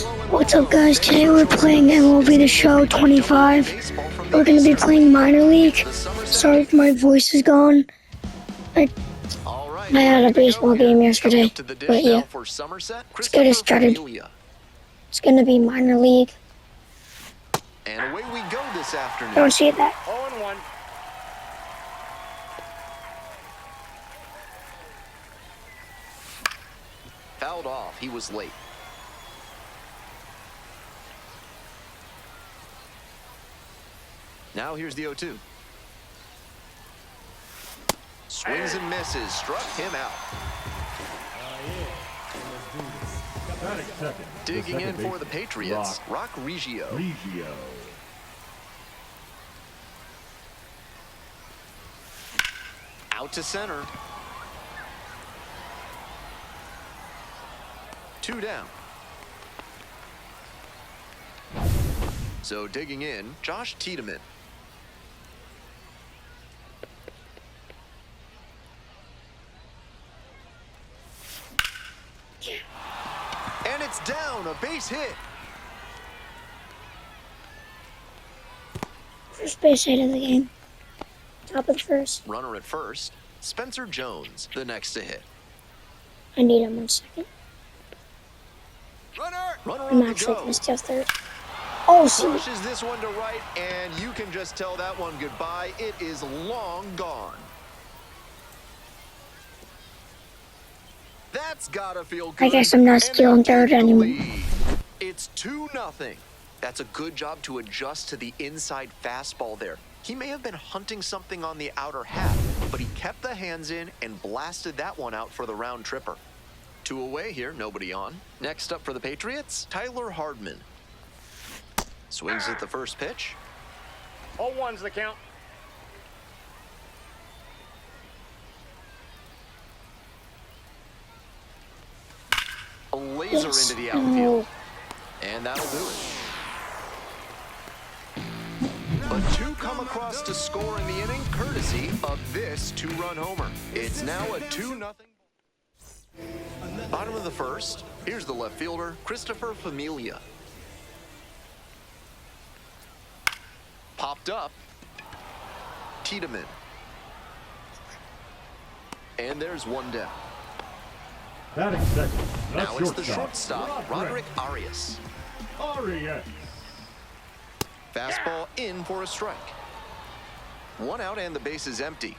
What's up, guys? Today we're playing MLB The Show 25. We're going to be playing minor league. Sorry if my voice is gone. I had a baseball game yesterday, but yeah, let's get it started. It's going to be minor league. And away we go this afternoon. Don't see that. 0-1. Fouled off. He was late. Now here's the 0-2. Swings and misses. Struck him out. Digging in for the Patriots, Rock Reggio. Out to center. 2 down. So digging in, Josh Tiedemann. And it's down, a base hit. First base hit of the game. Top of the first. Runner at first. Spencer Jones, the next to hit. I need him 1 second. Runner I'm on the actually go. going to steal third. Oh, see. Pushes this one to right, and you can just tell that one goodbye. It is long gone. That's gotta feel good. I guess I'm not stealing third anymore. It's 2-0. That's a good job to adjust to the inside fastball there. He may have been hunting something on the outer half, but he kept the hands in and blasted that one out for the round tripper. 2 away here, nobody on. Next up for the Patriots, Tyler Hardman. Swings at the first pitch. 0-1's the count. A laser into the outfield. And that'll do it. But 2 come across to score in the inning, courtesy of this 2-run homer. It's now a 2-0. Bottom of the first, here's the left fielder, Christopher Familia. Popped up. Tiedemann. And there's 1 down. Batting second. Now it's the shortstop, Roderick Arias. Fastball in for a strike. 1 out and the base is empty.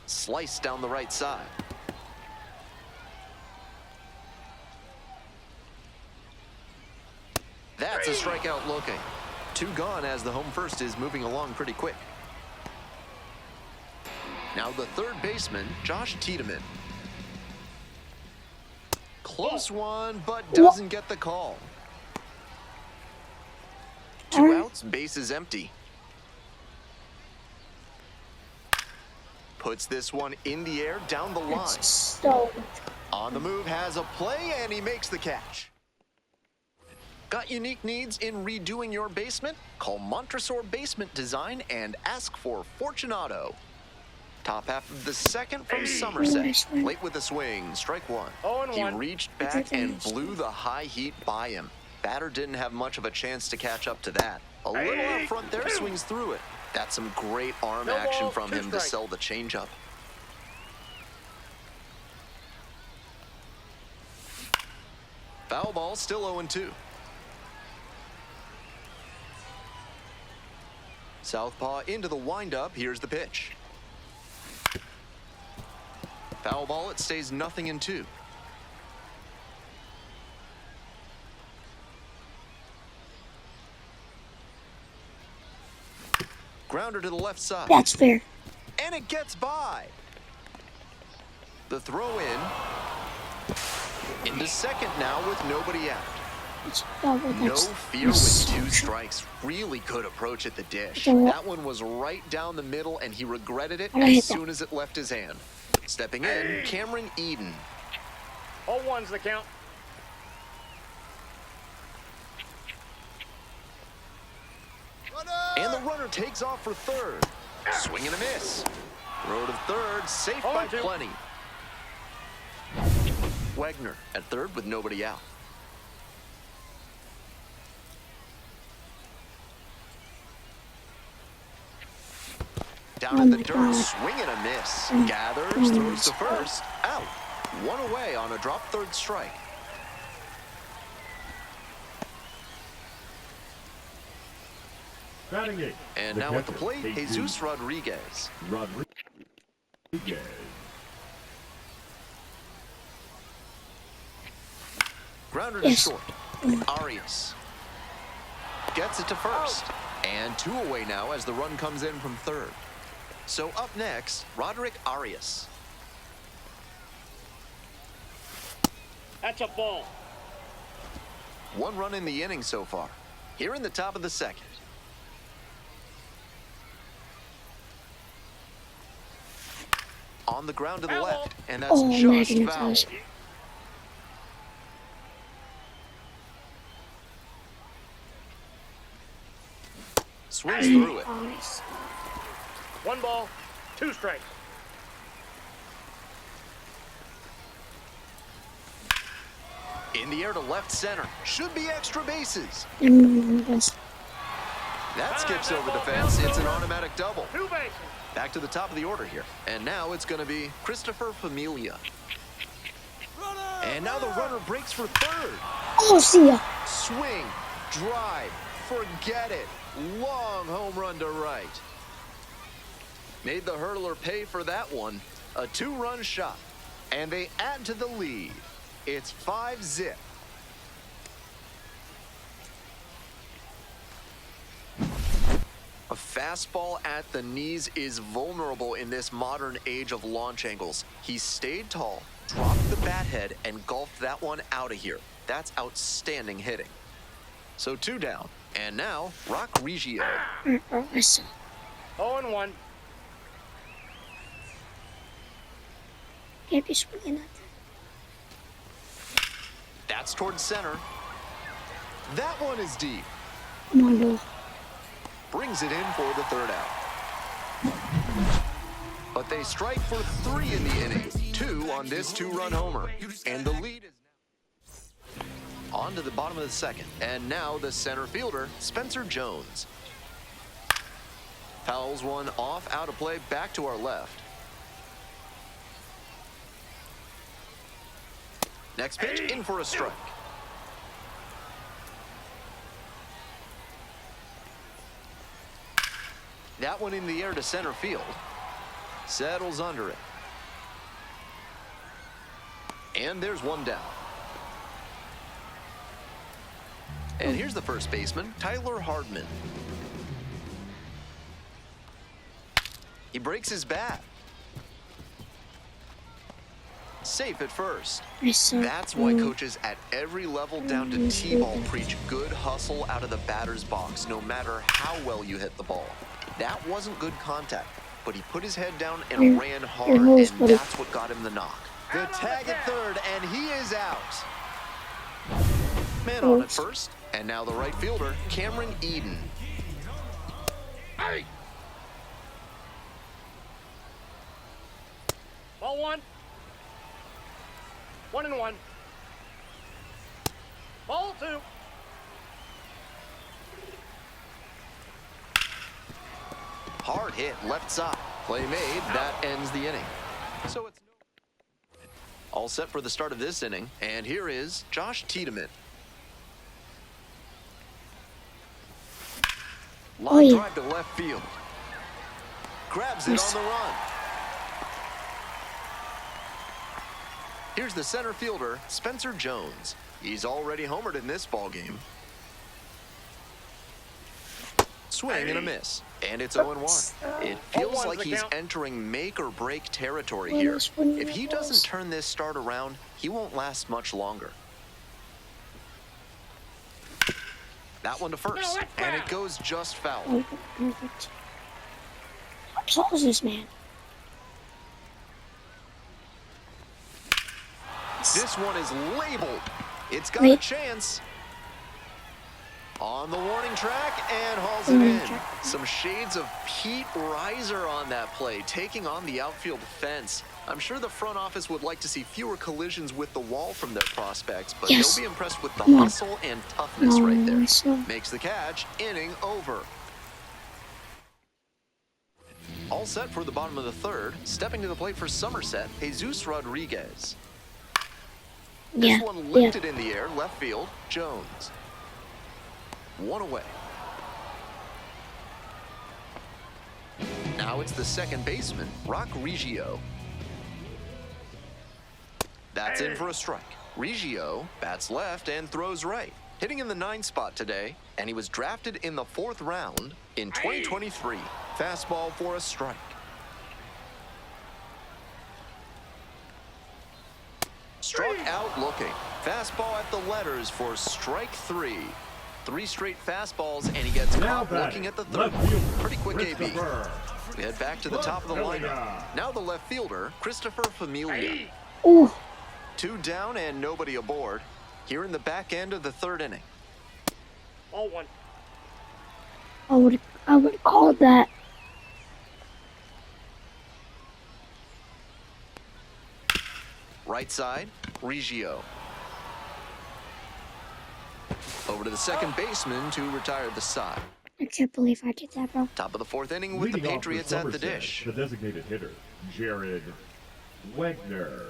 Sliced down the right side. That's a strikeout looking. 2 gone as the home first is moving along pretty quick. Now the third baseman, Josh Tiedemann. Close one, but doesn't get the call. 2 outs, base is empty. Puts this one in the air, down the line. On the move, has a play, and he makes the catch. Got unique needs in redoing your basement? Call Montresor Basement Design and ask for Fortunato. Top half of the second from Somerset. Late with a swing, strike 1. 0-1. He reached back and blew the high heat by him. Batter didn't have much of a chance to catch up to that. A little out front there, swings through it. That's some great arm action from him to sell the changeup. Foul ball, still 0-2. Southpaw into the windup. Here's the pitch. Foul ball, it stays 0-2. Grounder to the left side. That's fair. And it gets by. The throw in. Into second now with nobody out. No fear with 2 strikes. Really good approach at the dish. That one was right down the middle, and he regretted it as soon as it left his hand. Stepping in, Cameron Eden. 0-1's the count. And the runner takes off for third. Swing and a miss. Throw to third, safe by plenty. Wegner at third with nobody out. Down in the dirt, swing and a miss. Gathers, throws to first, out. One away on a drop third strike. Batting eight. And now at the plate, Jesus Rodriguez. Grounder to short. Arias gets it to first. And 2 away now as the run comes in from third. So up next, Roderick Arias. That's a ball. 1 run in the inning so far. Here in the top of the second. On the ground to the left, and that's just foul. Swings through it. 1 ball, 2 strikes. In the air to left center. Should be extra bases. That skips over the fence. It's an automatic double. 2 bases. Back to the top of the order here. And now it's going to be Christopher Familia. And now the runner breaks for third. Oh, see ya. Swing, drive, forget it. Long home run to right. Made the hurdler pay for that one. A 2-run shot. And they add to the lead. It's 5-zip. A fastball at the knees is vulnerable in this modern age of launch angles. He stayed tall, dropped the bat head, and golfed that one out of here. That's outstanding hitting. So 2 down. And now, Rock Reggio. 0-1. Can't be swinging at that. That's towards center. That one is deep. Come on, bro. Brings it in for the 3rd out. But they strike for 3 in the inning. 2 on this 2-run homer. And the lead is now on to the bottom of the second. And now the center fielder, Spencer Jones. Fouls one off, out of play, back to our left. Next pitch, in for a strike. That one in the air to center field. Settles under it. And there's 1 down. And here's the first baseman, Tyler Hardman. He breaks his bat. Safe at first. That's why coaches at every level down to T-ball preach good hustle out of the batter's box, no matter how well you hit the ball. That wasn't good contact, but he put his head down and ran hard, and that's what got him the knock. The tag at third, and he is out. Man on at first, and now the right fielder, Cameron Eden. Hey! Ball 1. 1-1. Ball 2. Hard hit, left side. Play made, that ends the inning. So it's all set for the start of this inning, and here is Josh Tiedemann. Long drive to left field. Grabs it on the run. Here's the center fielder, Spencer Jones. He's already homered in this ballgame. Swing and a miss. And it's 0-1. It feels like he's entering make-or-break territory here. If he doesn't turn this start around, he won't last much longer. That one to first, and it goes just foul. How tall is this man? This one is labeled. It's got a chance. On the warning track and hauls it in. Some shades of Pete Reiser on that play, taking on the outfield fence. I'm sure the front office would like to see fewer collisions with the wall from their prospects, but they'll be impressed with the hustle and toughness right there. Makes the catch, inning over. All set for the bottom of the third. Stepping to the plate for Somerset, Jesus Rodriguez. This one lifted in the air, left field, Jones. One away. Now it's the second baseman, Rock Reggio. That's in for a strike. Reggio bats left and throws right. Hitting in the 9 spot today, and he was drafted in the 4th round in 2023. Fastball for a strike. Struck out looking. Fastball at the letters for strike 3. 3 straight fastballs, and he gets caught looking at the third. Pretty quick AB. We head back to the top of the lineup. Now the left fielder, Christopher Familia. 2 down and nobody aboard. Here in the back end of the 3rd inning. 0-1. I would call that. Right side, Reggio. Over to the second baseman to retire the side. I can't believe I did that, bro. Top of the 4th inning with the Patriots at the Somerset, dish. The designated hitter, Jared Wagner.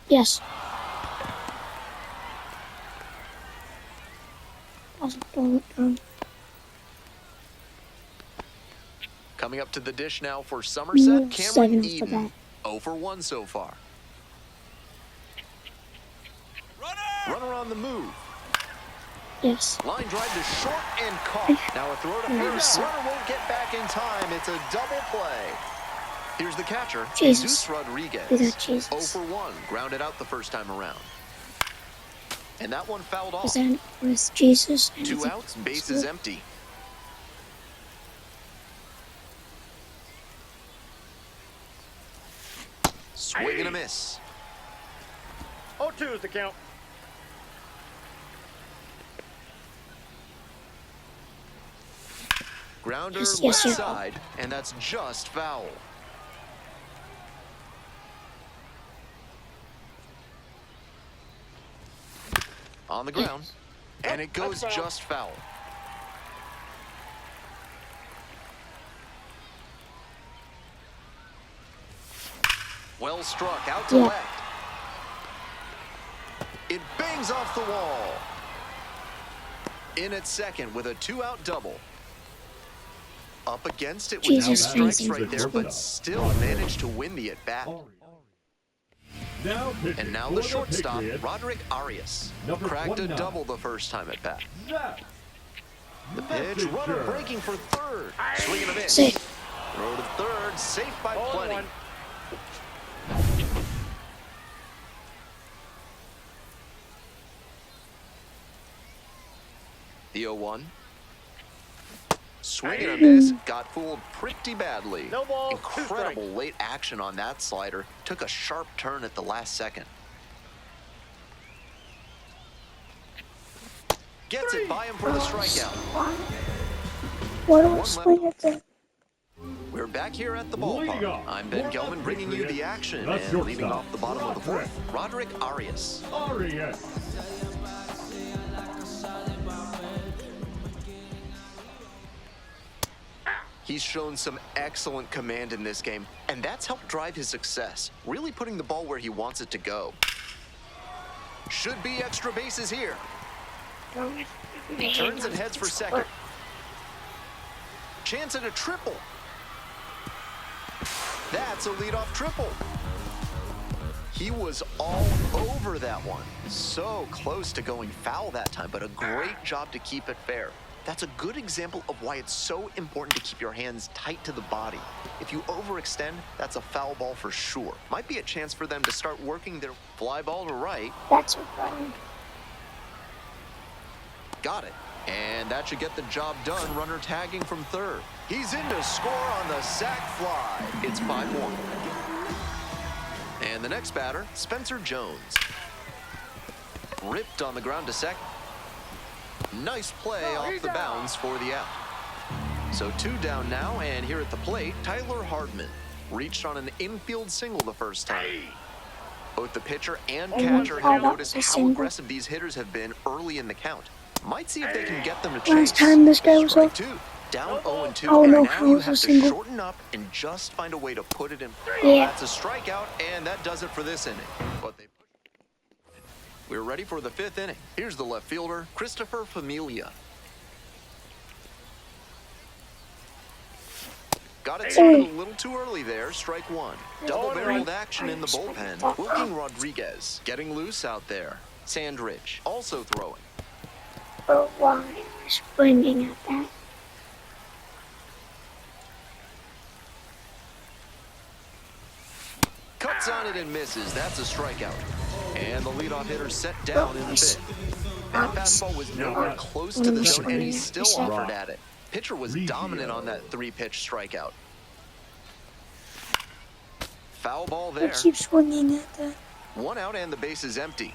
Yes. Coming up to the dish now for Somerset, Cameron Eden. 0 for 1 so far. Runner on the move. Yes. Line drive to short and caught. Now a throw to first. Runner won't get back in time. It's a double play. Here's the catcher, Jesus Rodriguez. 0 for 1. Grounded out the first time around. And that one fouled off. Was Jesus? 2 outs, base is empty. Swing and a miss. 0-2 is the count. Grounder left side, and that's just foul. On the ground, and it goes just foul. Well struck, out to left. It bangs off the wall. In at second with a 2-out double. Up against it with 2 strikes right there, but still managed to win the at-bat. And now the shortstop, Roderick Arias. Cracked a double the first time at bat. The pitch, runner breaking for third. Swing and a miss. Throw to third, safe by plenty. The 0-1. Swing and a miss, got fooled pretty badly. No ball, incredible late action on that slider. Took a sharp turn at the last second. Gets it by him for the strikeout. Why don't we swing at the... We're back here at the ballpark. I'm Ben Gelman bringing you the action and leading off the bottom of the 4th, Roderick Arias. He's shown some excellent command in this game, and that's helped drive his success, really putting the ball where he wants it to go. Should be extra bases here. He turns and heads for second. Chance at a triple. That's a leadoff triple. He was all over that one. So close to going foul that time, but a great job to keep it fair. That's a good example of why it's so important to keep your hands tight to the body. If you overextend, that's a foul ball for sure. Might be a chance for them to start working their fly ball to right. That's right. Got it. And that should get the job done. Runner tagging from third. He's in to score on the sac fly. It's 5-1. And And the next batter, Spencer Jones. Ripped on the ground to second. Nice play off the bounds for the out. So 2 down now, and here at the plate, Tyler Hardman reached on an infield single the first time. Both the pitcher and catcher have noticed how aggressive these hitters have been early in the count. Might see if they can get them to chase. Last time this guy was Strike up. 2. Down 0-2, Oh, and no, now it you was a have to single. shorten up and just find a way to put it in. Yeah. That's a strikeout, and that does it for this inning. But they We're ready for the 5th inning. Here's the left fielder, Christopher Familia. Got it started a little too early there, strike 1. Double-barreled action in the bullpen. Wilking Rodriguez getting loose out there. Sandridge also throwing. But why am I swinging at that? Cuts on it and misses. That's a strikeout. And the leadoff hitter set down in the 5th. That fastball was nowhere close to the zone, and he still offered at it. Pitcher was dominant on that 3-pitch strikeout. Foul ball I there. keep swinging at that. 1 out and the base is empty.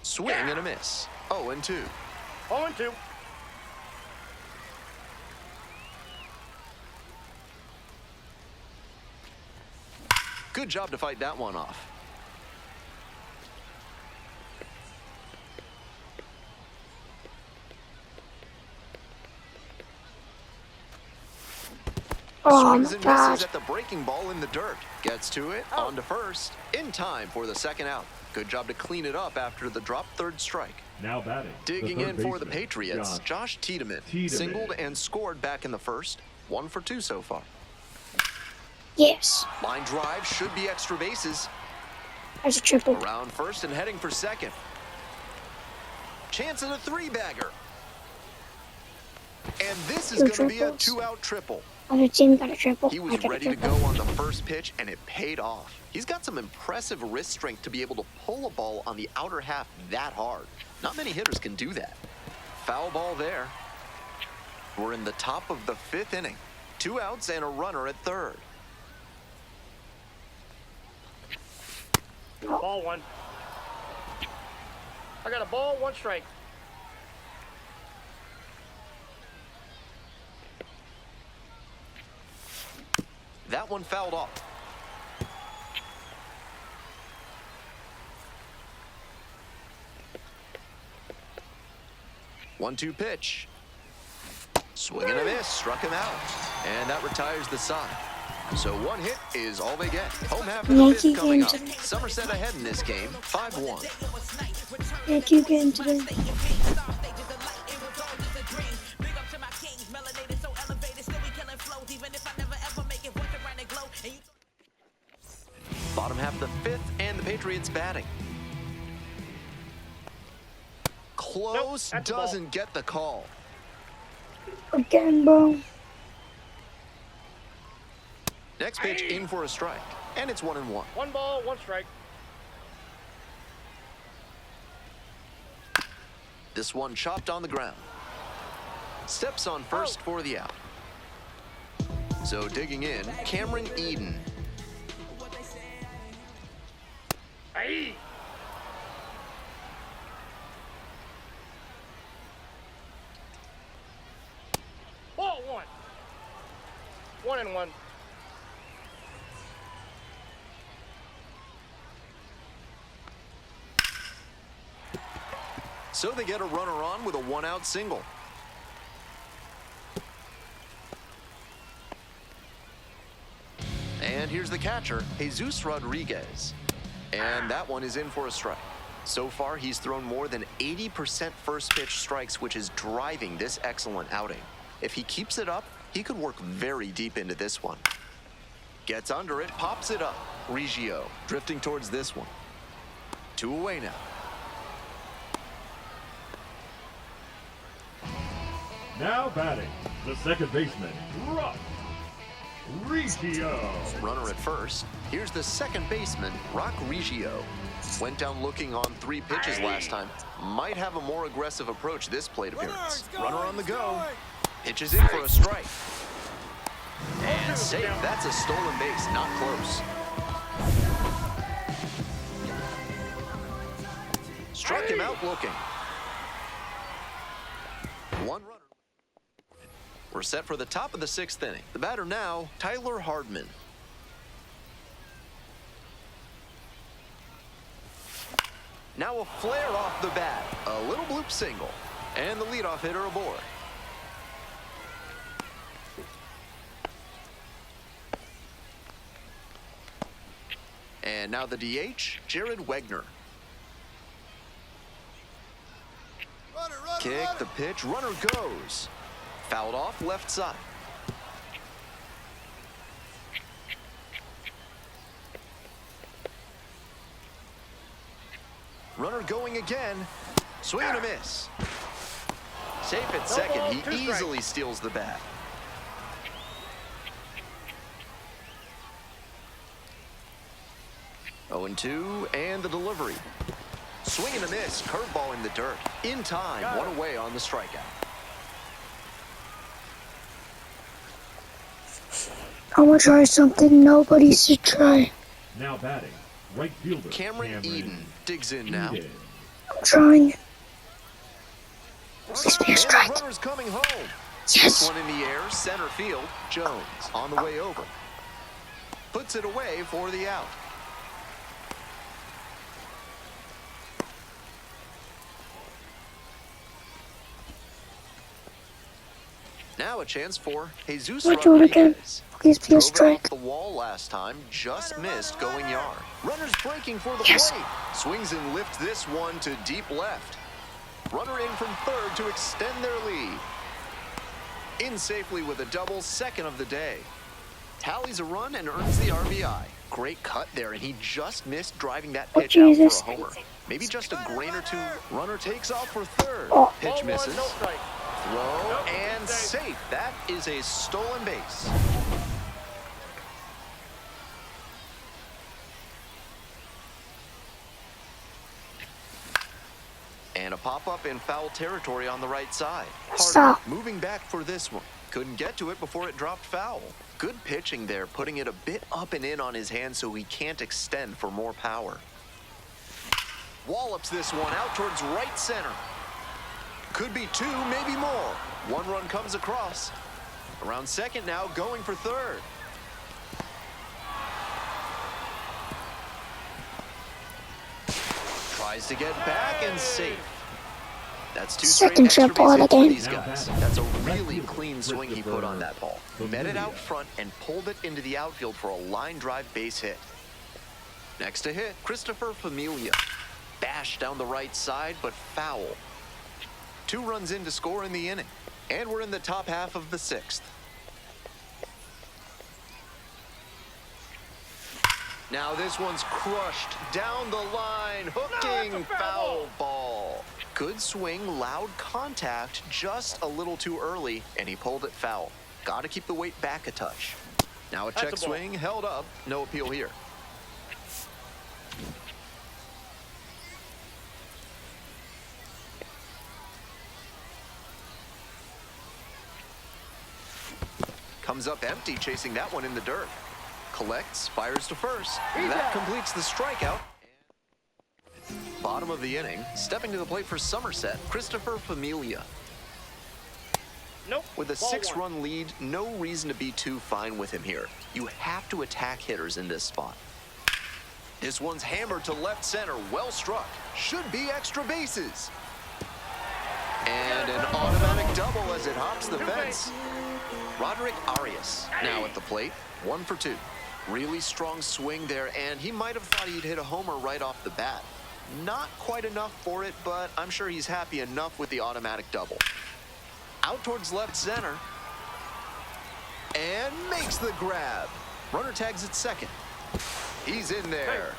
Swing and a miss. 0-2. 0-2. Good job to fight that one off. Oh Swings my and gosh. misses at the breaking ball in the dirt. Gets to it, on to first. In time for the 2nd out. Good job to clean it up after the drop 3rd strike. Now batting. Digging the in third for the baseman, Patriots, Josh Tiedemann. Singled and scored back in the 1st. 1 for 2 so far. Yes. Line drive should be extra bases. That's a triple. Around first and heading for second. Chance at a 3-bagger. And this is Two going to be a triples. 2-out triple. Other team got a triple. He I was got a ready to triple. go on the first pitch, and it paid off. He's got some impressive wrist strength to be able to pull a ball on the outer half that hard. Not many hitters can do that. Foul ball there. We're in the top of the 5th inning. 2 outs and a runner at 3rd. Ball 1. I got a ball, 1 strike. That one fouled off. One-two pitch. Swing and a miss, struck him out. And that retires the side. So 1 hit is all they get. Home half of the Yankee 5th coming game up. today. Somerset ahead in this game, 5-1. Yankee game today. Bottom half of the 5th, and the Patriots batting. Close, Nope, that's a ball. doesn't get the call. Again, bro. Next pitch in for a strike, and it's 1-1. 1 ball, 1 strike. This one chopped on the ground. Steps on first for the out. So digging in, Cameron Eden. Aye. Ball 1. 1-1. So they get a runner on with a 1-out single. And here's the catcher, Jesus Rodriguez. And that one is in for a strike. So far, he's thrown more than 80% first pitch strikes, which is driving this excellent outing. If he keeps it up, he could work very deep into this one. Gets under it, pops it up. Reggio drifting towards this one. 2 away now. Now batting. The second baseman, Reggio. Runner at first. Here's the second baseman, Rock Reggio. Went down looking on 3 pitches last time. Might have a more aggressive approach this plate appearance. Runner on the go. Pitches in for a strike. And safe. That's a stolen base, not close. Struck him out looking. One runner. We're set for the top of the 6th inning. The batter now, Tyler Hardman. Now a flare off the bat. A little bloop single. And the leadoff hitter aboard. And now the DH, Jared Wegner. Kick, the pitch, runner goes. Fouled off left side. Runner going again. Swing and a miss. Safe at second. He easily steals the bat. Oh, 2, and the delivery. Swing and a miss. Curveball in the dirt. In time. One away on the strikeout. I'm gonna try something nobody should try. Now batting, right fielder Cameron Eden digs in now. Eden. I'm trying. Please be a And strike. the runner's coming home. Yes. This one in the air, center field. Jones on the way over. Puts it away for the out. Now a chance for Jesus We'll do it again. Rodriguez. Please be a Drove it off strike. the wall last time, just missed going yard. Runner's breaking for the Yes. plate. Swings and lifts this one to deep left. Runner in from third to extend their lead. In safely with a double, second of the day. Tallies a run and earns the RBI. Great cut there, and he just missed driving that Oh, pitch out Jesus. for a homer. Maybe just a grain or two. Runner takes off for third. Oh. Pitch Ball misses. 1, no strike. Throw Nope, and safe. safe. That is a stolen base. And a pop-up in foul territory on the right side. Stop. Hardman moving back for this one. Couldn't get to it before it dropped foul. Good pitching there, putting it a bit up and in on his hand so he can't extend for more power. Wallops this one out towards right center. Could be 2, maybe more. One run comes across. Around second now, going for third. Tries to get back and safe. That's 2 straight Second extra jump ball base of hits the for game. these guys. That's a really clean swing he put on that ball. Met it out front and pulled it into the outfield for a line drive base hit. Next to hit, Christopher Familia. Bashed down the right side, but foul. 2 runs in to score in the inning. And we're in the top half of the 6th. Now this one's crushed down the line, hooking, No, that's a foul ball. Good swing, loud contact, just a little too early, and he pulled it foul. Got to keep the weight back a touch. Now a That's check a ball. swing, held up, no appeal here. Comes up empty, chasing that one in the dirt. Collects, fires to first. That completes the strikeout. Bottom of the inning, stepping to the plate for Somerset, Christopher Familia. Nope. With a Ball 6-run lead, no reason to be too fine with him here. You have to attack hitters in this spot. This one's hammered to left center, well struck. Should be extra bases. And an automatic double as it hops the fence. Roderick Arias now at the plate, 1 for 2. Really strong swing there, and he might have thought he'd hit a homer right off the bat. Not quite enough for it, but I'm sure he's happy enough with the automatic double. Out towards left center. And makes the grab. Runner tags at second. He's in there.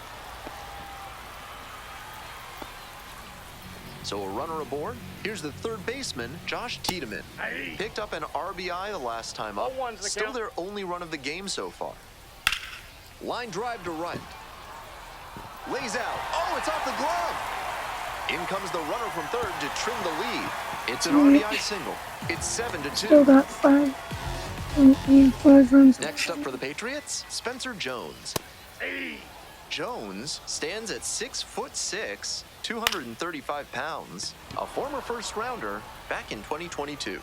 So a runner aboard. Here's the third baseman, Josh Tiedemann. Hey. Picked up an RBI the last time up. 0-1's the Still count. their only run of the game so far. Line drive to right. Lays out. Oh, it's off the glove. In comes the runner from third to trim the lead. It's an RBI single. It's 7-2. Still got 5. 5 runs. Next up for the Patriots, Spencer Jones. Jones stands at 6'6", 235 pounds, a former first-rounder back in 2022.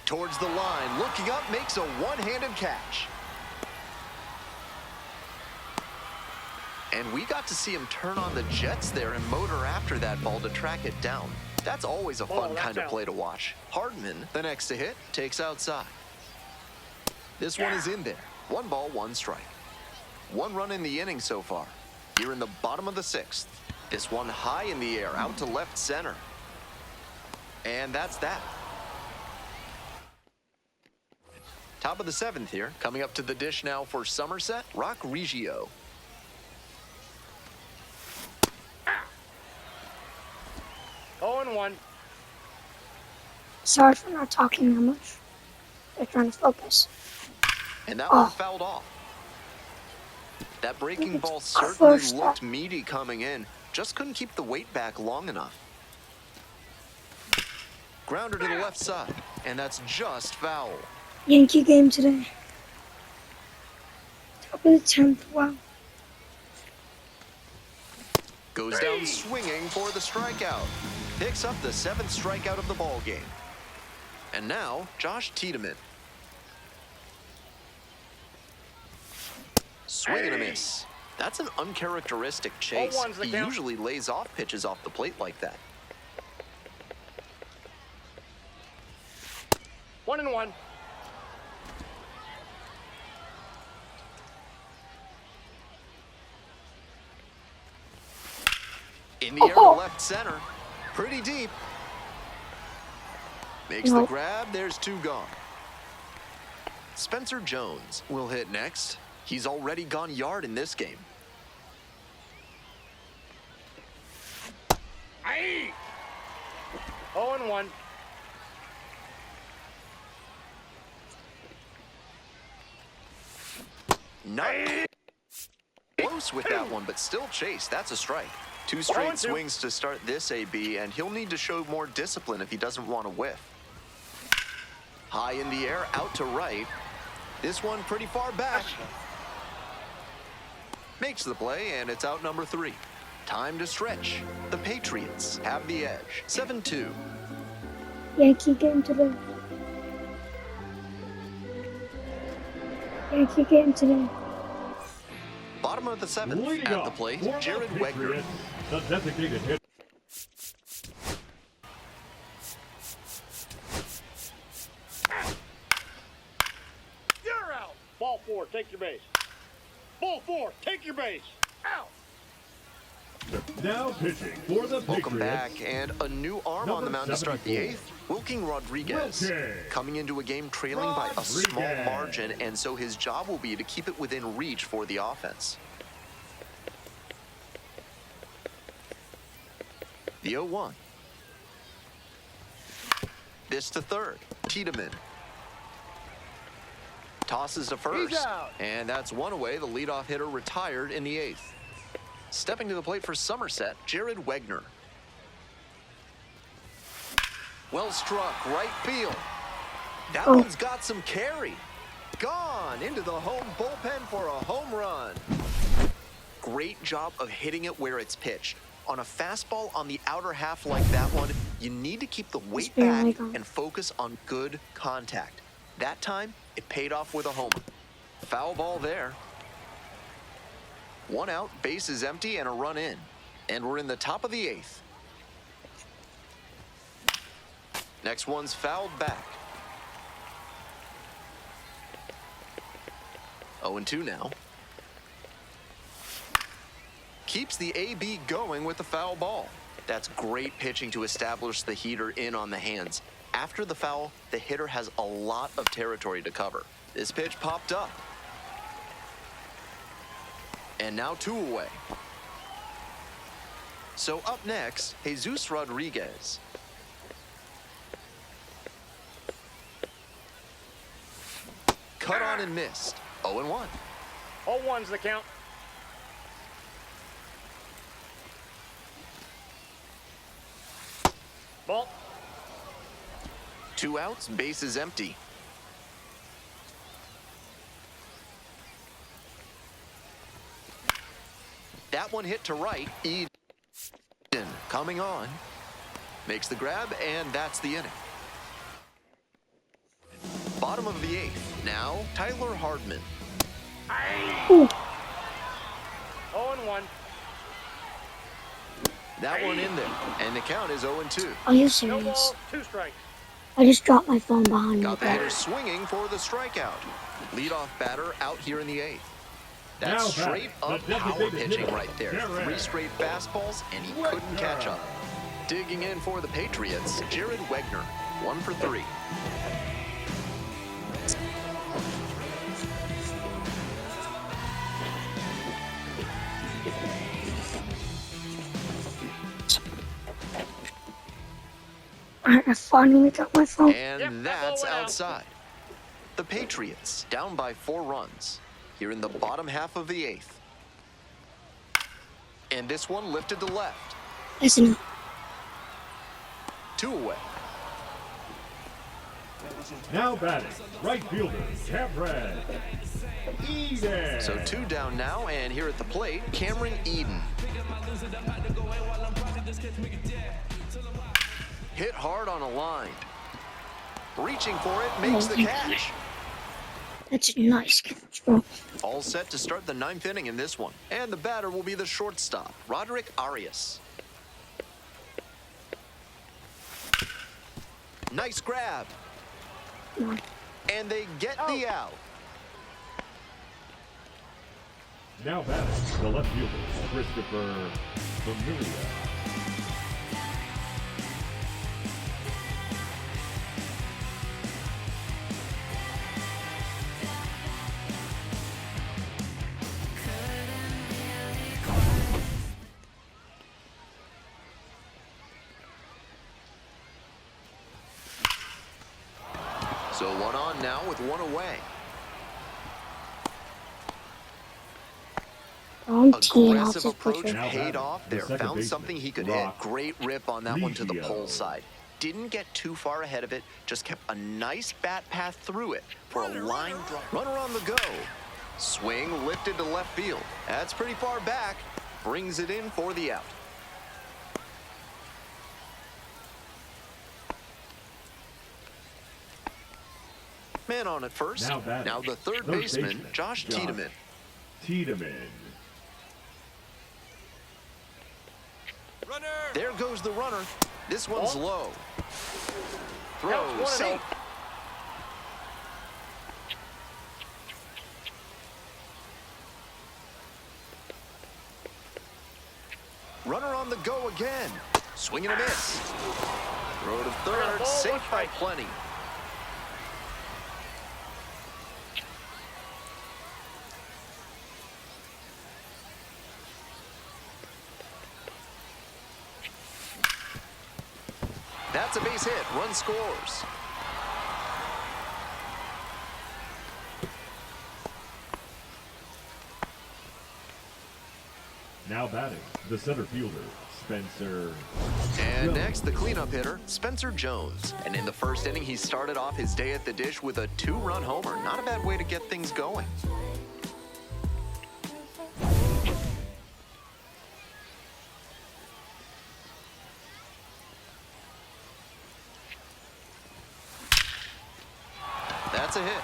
Towards the line, looking up, makes a one-handed catch. And we got to see him turn on the jets there and motor after that ball to track it down. That's always a fun kind of play to watch. Hardman, the next to hit, takes outside. This one is in there. 1 ball, 1 strike. 1 run in the inning so far. Here in the bottom of the 6th. This one high in the air, out to left center. And that's that. Top of the 7th here. Coming up to the dish now for Somerset, Rock Reggio. Oh, and 1. Sorry for not talking that much. They're trying to focus. And that one fouled off. That breaking ball certainly looked meaty coming in. Just couldn't keep the weight back long enough. Grounder to the left side. And that's just foul. Yankee game today. Top of the 10th. Wow. Goes down swinging for the strikeout. Picks up the 7th strikeout of the ball game. And now, Josh Tiedemann. Swing and a miss. That's an uncharacteristic chase. He usually lays off pitches off the plate like that. 1 and 1. In the air to left center. Pretty deep. Makes the grab. There's 2 gone. Spencer Jones will hit next. He's already gone yard in this game. Aye. 0 and 1. Not close with that one, but still chase. That's a strike. 2 straight swings to start this AB, and he'll need to show more discipline if he doesn't want to whiff. High in the air, out to right. This one pretty far back. Makes the play, and it's out number 3. Time to stretch. The Patriots have the edge. 7-2. Yankee game today. Yankee game today. Bottom of the 7th. Leading At up the plate, for the Jared Wegner. Patriots, the designated hit. You're out. Ball 4, take your base. Ball 4, take your base. Out. Now pitching for the Welcome Patriots. back, and a new arm on the mound to start the 8th. Wilking Rodriguez. Coming into a game trailing by a small margin, and so his job will be to keep it within reach for the offense. The 0-1. This to third. Tiedemann. Tosses to first. And that's 1 away. The leadoff hitter retired in the 8th. Stepping to the plate for Somerset, Jared Wegner. Well struck, right field. That one's got some carry. Gone into the home bullpen for a home run. Great job of hitting it where it's pitched. On a fastball on the outer half like that one, you need to keep the weight back and focus on good contact. That time, it paid off with a homer. Foul ball there. 1 out, base is empty, and a run in. And we're in the top of the 8th. Next one's fouled back. 0-2 now. Keeps the AB going with the foul ball. That's great pitching to establish the heater in on the hands. After the foul, the hitter has a lot of territory to cover. This pitch popped up. And now 2 away. So up next, Jesus Rodriguez. Cut on and missed. 0-1. 0-1's the count. Ball. 2 outs, base is empty. That one hit to right. Eden coming on. Makes the grab, and that's the inning. Bottom of the 8th. Now, Tyler Hardman. 0-1. That one in there, and the count is 0-2. Are you No serious? balls, 2 strikes. I just dropped my phone behind me. Got the hitter swinging for the strikeout. Leadoff batter out here in the 8th. That's Now straight batting, up the power designated pitching hitter, right there. Jared 3 straight fastballs, and he couldn't catch up. Digging in for the Patriots, Jared Wegner, 1 for 3. I finally got my phone. And Yep, that that's ball went out. outside. The Patriots down by 4 runs here in the bottom half of the 8th. And this one lifted to left. Listen, 2 away. Now batting, right fielder, Cameron Eden. So 2 down now, and here at the plate, Cameron Eden. Hit hard on a line. Reaching for it, makes the catch. that's a nice catch, bro. All set to start the 9th inning in this one. And the batter will be the shortstop, Roderick Arias. Nice grab. Come on. And they get the out. Now batting, the left fielder, Christopher Familia. So 1 on now with 1 away. I'm teeing off Aggressive this approach pitcher. Now paid batting, off the there. second Found baseman, something he could Rock hit. Great rip on that one to the Reggio. pole side. Didn't get too far ahead of it. Just kept a nice bat path through it for a line drive. Runner on the go. Swing lifted to left field. That's pretty far back. Brings it in for the out. Man on at first. Now batting, Now the third baseman, Josh Tiedemann. Tiedemann. There goes the runner. This one's Ball. low. Now Throw it's safe. 1-0. Runner on the go again. Swing and a miss. Throw to third. Ball, Safe 1 by strike. plenty. That's a base hit. Run scores. Now batting, the center fielder, Spencer. And next, the cleanup hitter, Spencer Jones. And in the first inning, he started off his day at the dish with a 2-run homer. Not a bad way to get things going. That's a hit.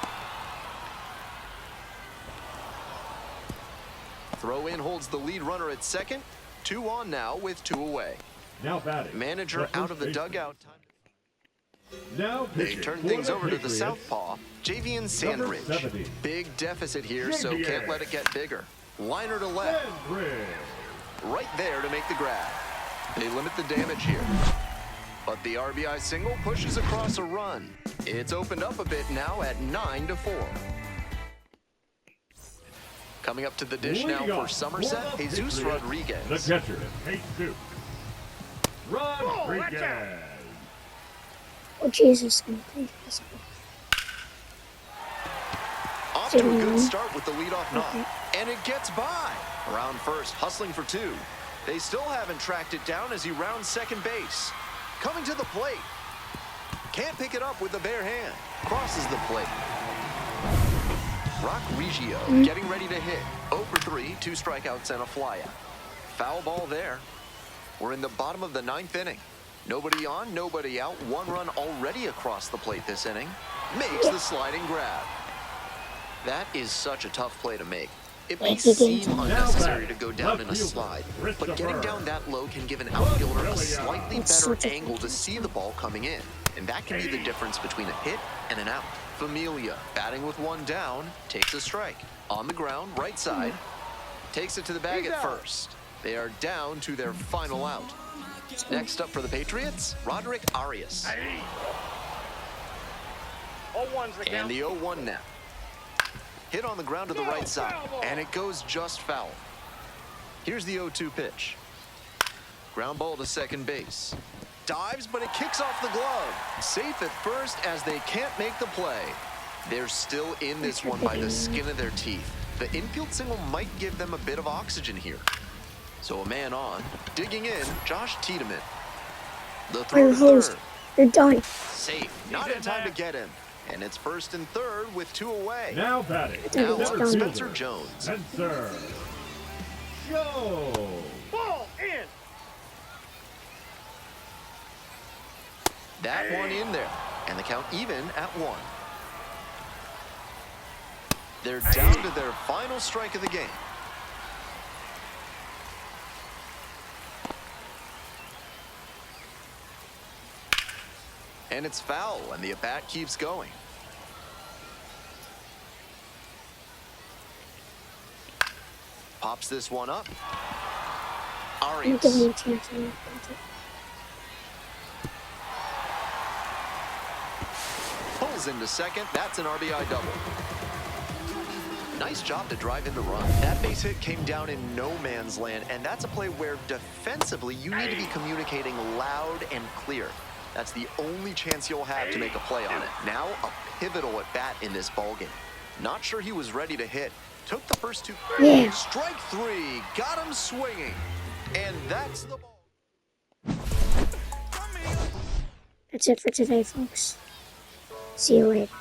Throw in holds the lead runner at second. 2 on now with 2 away. Now batting. Manager the out of the first baseman. dugout. Now They pitching turn for things the over to the Patriots, southpaw, Javian Number Sandridge. 70. Big deficit here, so Javier. can't let it get bigger. Liner to left, Sandridge. right there to make the grab. They limit the damage here. But the RBI single pushes across a run. It's opened up a bit now at 9-4. Coming up to the dish now Leading for off Somerset, for the Jesus Patriots, Rodriguez. The catcher, Jesus Rodriguez. Oh, Jesus. Off to a good start with the leadoff knock. And it gets by. Around first, hustling for 2. They still haven't tracked it down as he rounds second base. Coming to the plate. Can't pick it up with the bare hand. Crosses the plate. Rock Reggio getting ready to hit. 0 for 3, 2 strikeouts and a flyout. Foul ball there. We're in the bottom of the 9th inning. Nobody on, nobody out. 1 run already across the plate this inning. Makes the sliding grab. That is such a tough play to make. It may seem unnecessary to go down in a slide, but getting down that low can give an outfielder a slightly better angle to see the ball coming in. And that can be the difference between a hit and an out. Familia, batting with 1 down, takes a strike. On the ground, right side, takes it to the bag at first. They are down to their final out. Next up for the Patriots, Roderick Arias. And the 0-1 now. Hit on the ground to the right side, and it goes just foul. Here's the 0-2 pitch. Ground ball to second base. Dives, but it kicks off the glove. Safe at first as they can't make the play. They're still in this one by the skin of their teeth. The infield single might give them a bit of oxygen here. So a man on, digging in, Josh Tiedemann. The throw to third. You're done. Safe, not in time to get him. And it's first and third with 2 away. Now batting. Now Center Spencer fielder, Jones. Spencer Jones. Ball in. That one in there. And the count even at 1. They're down to their final strike of the game. And it's foul, and the at-bat keeps going. Pops this one up. Arias. Pulls into second. That's an RBI double. Nice job to drive in the run. That base hit came down in no man's land, and that's a play where defensively you need to be communicating loud and clear. That's the only chance you'll have to make a play on it. Now a pivotal at bat in this ballgame. Not sure he was ready to hit. Took the first 2. Yeah. Strike 3. Got him swinging. And that's the ball. That's it for today, folks. See you later.